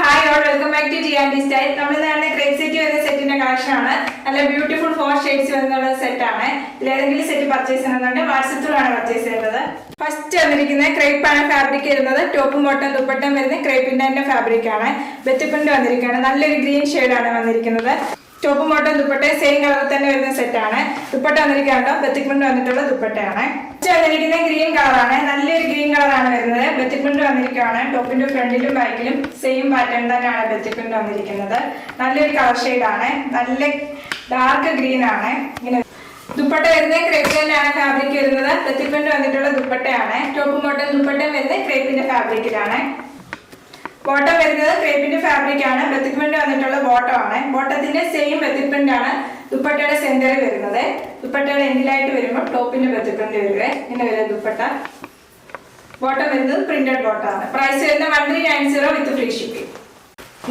Hi all, welcome back to G&D Style. നമ്മൾ ഇന്ന് crepe set വരുന്ന സെറ്റിന്റെ കളക്ഷൻ ആണ്. നല്ല ബ്യൂട്ടിഫുൾ 4 ഷെയ്ഡ്സ് വരുന്ന സെറ്റ് ആണ്. ഇതിലേതെങ്കിലും സെറ്റ് പർച്ചേസ് ചെയ്യണമെന്നുണ്ടെങ്കിൽ വാട്സ്ആപ്പ് ത്രൂ ആണ് പർച്ചേസ് ചെയ്യേണ്ടത്. ഫസ്റ്റ് വന്നിരിക്കുന്ന ക്രേപ്പ് ആണ് ഫാബ്രിക് വരുന്നത്. ടോപ്പും ബോട്ടം ദുപ്പട്ടയും വരുന്ന ക്രേപ്പിന്റെ തന്നെ ഫാബ്രിക് ആണ്. ബെത്തിപ്രിന്റ് വന്നിരിക്കുകയാണ്. നല്ലൊരു ഗ്രീൻ ഷെയ്ഡ് ആണ് വന്നിരിക്കുന്നത്. ടോപ്പും ബോട്ടം ദുപ്പട്ടയും സെയിം കളറിൽ തന്നെ വരുന്ന സെറ്റ് ആണ്. ദുപ്പട്ട വന്നിരിക്കുകയാണ്. ബെത്തിപ്രിന്റ് വന്നിട്ടുള്ള ദുപ്പട്ടയാണ്. വന്നിരിക്കുന്ന ഗ്രീൻ കളറാണ്. നല്ലൊരു ഗ്രീൻ കളറാണ് വരുന്നത്. ബെത്തിപ്രിന്റ് വന്നിരിക്കുകയാണ്. ടോപ്പിന്റെ ഫ്രണ്ടിലും ബാക്കിലും സെയിം പാറ്റേൺ തന്നെയാണ് ബെത്തിപ്രിന്റ് വന്നിരിക്കുന്നത്. നല്ലൊരു കളർ ഷെയ്ഡ് ആണ്. നല്ല ഡാർക്ക് ഗ്രീൻ ആണ്. ഇങ്ങനെ ദുപ്പട്ട വരുന്നത് ക്രേപ്പിലാണ് ഫാബ്രിക് വരുന്നത്. ബെത്തിപ്രിന്റ് വന്നിട്ടുള്ള ദുപ്പട്ടയാണ്. ടോപ്പും ബോട്ടം ദുപ്പട്ടയും വരുന്നത് ക്രേപ്പിന്റെ ഫാബ്രിക്കിലാണ്. ബോട്ടം വരുന്നത് ക്രേപ്പിന്റെ ഫാബ്രിക് ആണ്. ബെത്തിപ്രിന്റ് വന്നിട്ടുള്ള ബോട്ടം ആണ്. ബോട്ടത്തിന്റെ സെയിം ബെത്തിപ്രിന്റ് ആണ് ദുപ്പട്ടയുടെ സെന്ററിൽ വരുന്നത്. ദുപ്പട്ടയുടെ എൻഡിലായിട്ട് വരുമ്പോൾ ടോപ്പിന്റെ ബെത്തിപ്രിന്റ് വരിക. ഇങ്ങനെ വരും ദുപ്പട്ട. ബോട്ടം വരുന്നത് പ്രിന്റഡ് ബോട്ടം ആണ്. പ്രൈസ് വരുന്നത് 1390 വിത്ത് ഫ്രീ ഷിപ്പിംഗ്.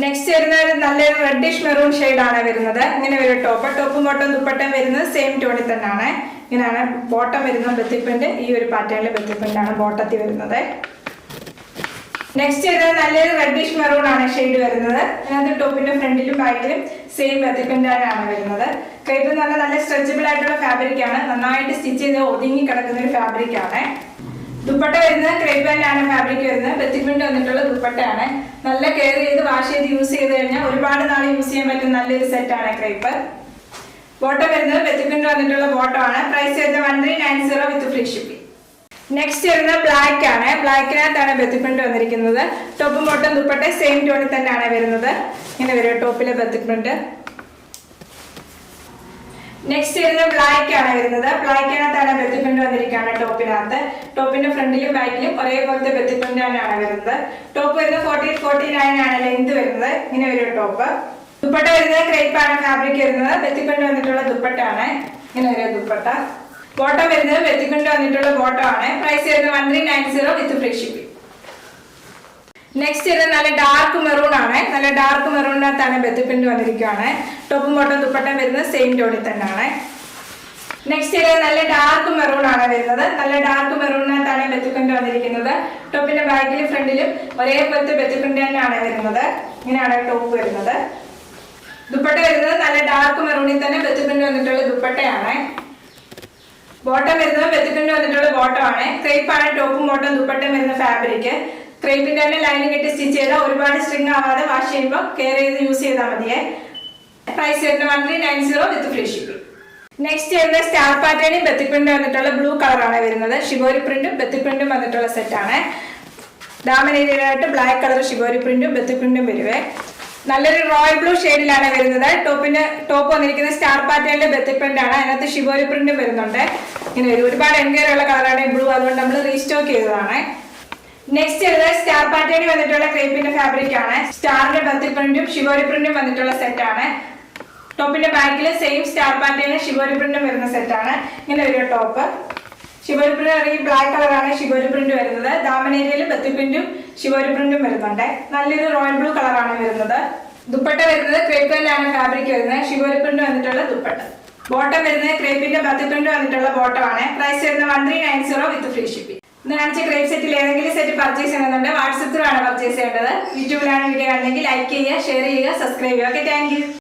നെക്സ്റ്റ് വരുന്നത് നല്ലൊരു റെഡിഷ് മെറൂൺ ഷെയ്ഡ് ആണ് വരുന്നത്. ഇങ്ങനെ വരും ടോപ്പ്. ടോപ്പും ബോട്ടം ദുപ്പട്ടം വരുന്നത് സെയിം ടോണിൽ തന്നെയാണ്. ഇങ്ങനെയാണ് ബോട്ടം വരുന്നത്. ബെത്തിപ്രിന്റ് ഈ ഒരു പാറ്റേണിൽ ബെത്തിപ്രിന്റ് ആണ് ബോട്ടത്തിൽ വരുന്നത്. നെക്സ്റ്റ് വരുന്നത് നല്ലൊരു റെഡിഷ് മെറൂൺ ആണ് ഷെയ്ഡ് വരുന്നത്. അതിനകത്ത് ടോപ്പിന്റെ ഫ്രണ്ടിലും ബാക്കിലും സെയിം ബെത്തിപ്രിന്റ് ആണ് വരുന്നത്. ക്രേപ്പ് എന്ന് പറഞ്ഞാൽ നല്ല സ്ട്രെച്ചബിൾ ആയിട്ടുള്ള ഫാബ്രിക് ആണ്. നന്നായിട്ട് സ്റ്റിച്ച് ചെയ്ത് ഒതുങ്ങി കിടക്കുന്ന ഒരു ഫാബ്രിക് ആണ്. ദുപ്പട്ട വരുന്നത് ക്രേപ്പ് തന്നെയാണ് ഫാബ്രിക് വരുന്നത്. ബെത്തിപ്രിന്റ് വന്നിട്ടുള്ള ദുപ്പട്ടയാണ്. നല്ല കെയർ ചെയ്ത് വാഷ് ചെയ്ത് യൂസ് ചെയ്ത് കഴിഞ്ഞാൽ ഒരുപാട് നാൾ യൂസ് ചെയ്യാൻ പറ്റുന്ന നല്ലൊരു സെറ്റ് ആണ് ക്രേപ്പ്. ബോട്ടം വരുന്നത് ബെത്തിപ്രിന്റ് വന്നിട്ടുള്ള ബോട്ടം ആണ്. പ്രൈസ് വരുന്നത് 1390 വിത്ത് ഫ്രീ ഷിപ്പിംഗ്. നെക്സ്റ്റ് വരുന്നത് ബ്ലാക്ക് ആണ്. ബ്ലാക്കിനകത്താണ് ബെത്തിപ്രിന്റ് വന്നിരിക്കുന്നത്. ടോപ്പും ബോട്ടം ദുപ്പട്ട സെയിം ടോണിൽ തന്നെയാണ് വരുന്നത്. ഇങ്ങനെ വരും ടോപ്പിലെ ബെത്തിപ്രിന്റ്. നെക്സ്റ്റ് വരുന്നത് ബ്ലാക്ക് ആണ് വരുന്നത്. ബ്ലാക്കിനകത്താണ് ബെത്തിപ്രിന്റ് വന്നിരിക്കുകയാണ് ടോപ്പിനകത്ത്. ടോപ്പിന്റെ ഫ്രണ്ടിലും ബാക്കിലും ഒരേപോലത്തെ ബെത്തിപ്രിന്റ് തന്നെയാണ് വരുന്നത്. ടോപ്പ് വരുന്നത് 48-49 ആണ് ലെങ്ത് വരുന്നത്. ഇങ്ങനെ വരും ടോപ്പ്. ദുപ്പട്ട വരുന്നത് ക്രേപ്പ് ആണ് ഫാബ്രിക് വരുന്നത്. ബെത്തിപ്രിന്റ് വന്നിട്ടുള്ള ദുപ്പട്ടാണ്. ഇങ്ങനെ വരും ദുപ്പട്ട. ബോട്ടം വരുന്നത് ബെത്തിപ്രിന്റ് വന്നിട്ടുള്ള ബോട്ടം ആണ്. പ്രൈസ് വരുന്നത് 1390 വിത്ത് ഫ്രീ ഷിപ്പിംഗ്. നെക്സ്റ്റ് വരുന്നത് നല്ല ഡാർക്ക് മെറൂൺ ആണ്. നല്ല ഡാർക്ക് മെറൂണിനകത്താണ് ബെത്തിപ്രിന്റ് വന്നിരിക്കുകയാണ്. ടോപ്പും ബോട്ടം ദുപ്പട്ടം വരുന്നത് സെയിം ടോണിൽ തന്നെയാണ്. നെക്സ്റ്റ് വരുന്നത് നല്ല ഡാർക്ക് മെറൂൺ ആണ് വരുന്നത്. നല്ല ഡാർക്ക് മെറൂണിനകത്താണ് ബെത്തിപ്രിന്റ് വന്നിരിക്കുന്നത്. ടോപ്പിന്റെ ബാക്കിലും ഫ്രണ്ടിലും ഒരേപോലത്തെ ബെത്തിപ്രിന്റ് തന്നെയാണ് വരുന്നത്. ഇങ്ങനെയാണ് ടോപ്പ് വരുന്നത്. ദുപ്പട്ട വരുന്നത് നല്ല ഡാർക്ക് മെറൂണിൽ തന്നെ ബെത്തിപ്രിന്റ് വന്നിട്ടുള്ള ദുപ്പട്ടയാണ്. ബോട്ടം വരുന്നത് ബെത്തിപ്രിന്റ് വന്നിട്ടുള്ള ബോട്ടം ആണ്. ക്രേപ്പ് ആണ് ടോപ്പും ബോട്ടം ദുപ്പട്ടം വരുന്ന ഫാബ്രിക്. ക്രേപ്പിന്റെ തന്നെ ലൈനിങ് ഇട്ട് സ്റ്റിച്ച് ചെയ്താൽ ഒരുപാട് സ്ട്രിങ് ആവാതെ വാഷ് ചെയ്യുമ്പോൾ കെയർ ചെയ്ത് യൂസ് ചെയ്താൽ മതിയെ. പ്രൈസ് വരുന്നത് 1390 വിത്ത് ഫ്രീ ഷിപ്പിംഗ്. നെക്സ്റ്റ് വരുന്നത് സ്റ്റാർ പാറ്റേണും ബെത്തിപ്രിന്റ് വന്നിട്ടുള്ള ബ്ലൂ കളറാണ് വരുന്നത്. ഷിബോരി പ്രിന്റും ബെത്തിപ്രിന്റും വന്നിട്ടുള്ള സെറ്റ് ആണ്. ഡാമനേരിയായിട്ട് ബ്ലാക്ക് കളർ ഷിബോരി പ്രിന്റും ബെത്തിപ്രിന്റും വരുവേ. നല്ലൊരു റോയൽ ബ്ലൂ ഷെയ്ഡിലാണ് വരുന്നത്. ടോപ്പ് വന്നിരിക്കുന്നത് സ്റ്റാർ പാറ്റേണിലെ ബെത്തിപ്രിന്റ് ആണ്. അതിനകത്ത് ഷിബോരി പ്രിന്റും വരുന്നുണ്ട്. ഇങ്ങനെ വരും. ഒരുപാട് എൻക്വയറി ഉള്ള കളറാണ് ബ്ലൂ. അതുകൊണ്ട് നമ്മൾ റീസ്റ്റോക്ക് ചെയ്തതാണ്. നെക്സ്റ്റ് വരുന്നത് സ്റ്റാർ പാറ്റേണിൽ വന്നിട്ടുള്ള ക്രേപ്പിന്റെ ഫാബ്രിക് ആണ്. സ്റ്റാറിന്റെ ബെത്തിപ്രിന്റും ഷിബോരി പ്രിന്റും വന്നിട്ടുള്ള സെറ്റ് ആണ്. ടോപ്പിന്റെ ബാക്കിൽ സെയിം സ്റ്റാർ പാറ്റേണിൽ ഷിബോരി പ്രിന്റും വരുന്ന സെറ്റ് ആണ്. ഇങ്ങനെ വരും ടോപ്പ്. ഷിബോരി പ്രിന്റ് ഈ ബ്ലാക്ക് കളറാണ് ഷിബോരി പ്രിന്റ് വരുന്നത്. ദാമനേരിയയിൽ ബെത്തിപ്രിന്റും ഷിബോരി പ്രിന്റും വരുന്നുണ്ട്. നല്ലൊരു റോയൽ ബ്ലൂ കളറാണ് വരുന്നത്. ദുപ്പട്ട വരുന്നത് ക്രേപ്പിലാണ് ഫാബ്രിക് വരുന്നത്. ഷിബോരി പ്രിന്റ് വന്നിട്ടുള്ള ദുപ്പട്ട. ബോട്ടം വരുന്നത് ക്രേപ്പിന്റെ ബെത്തിപ്രിന്റ് വന്നിട്ടുള്ള ബോട്ടം ആണ്. പ്രൈസ് വരുന്നത് 1390 വിത്ത് ഫ്രീ ഷിപ്പിംഗ്. ഇന്ന് കാണിച്ച ക്രേപ്പ് സെറ്റിൽ ഏതെങ്കിലും സെറ്റ് പർച്ചേസ് ചെയ്യുന്നുണ്ട് വാട്സ്ആപ്പ് ത്രൂ ആണ് പർച്ചേസ് ചെയ്യേണ്ടത്. യൂട്യൂബിലാണ് വീഡിയോ കാണുന്നെങ്കിൽ ലൈക്ക് ചെയ്യുക, ഷെയർ ചെയ്യുക, സബ്സ്ക്രൈബ് ചെയ്യുക. Okay, thank you.